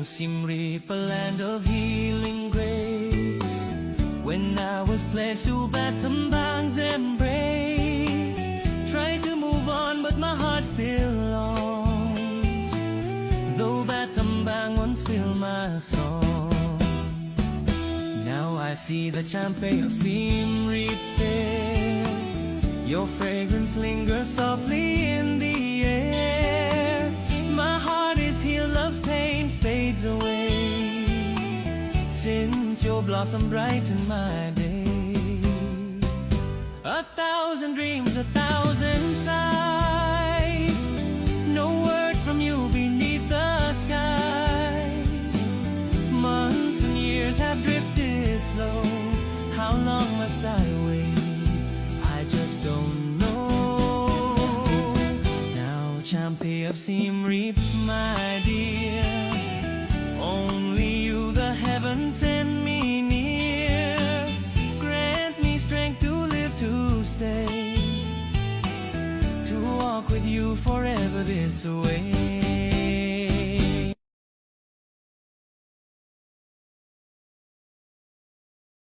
Siem Reap, a land of healing grace. When I was pledged to Battambang's embrace, tried to move on but my heart still longs, though Battambang once filled my song. Now I see the champion of Siem Reap fair. Your fragrance lingers softly in the air. My heart is healed, love's pain fades away, since your blossom brightened my day. A thousand dreams, a thousand sighs, no word from you beneath the skies. Months and years have drifted slow. How long must I wait? I just don't know. Now, champion of Siem Reap, my dear, only you the heavens send me near. Grant me strength to live, to stay, to walk with you forever this way.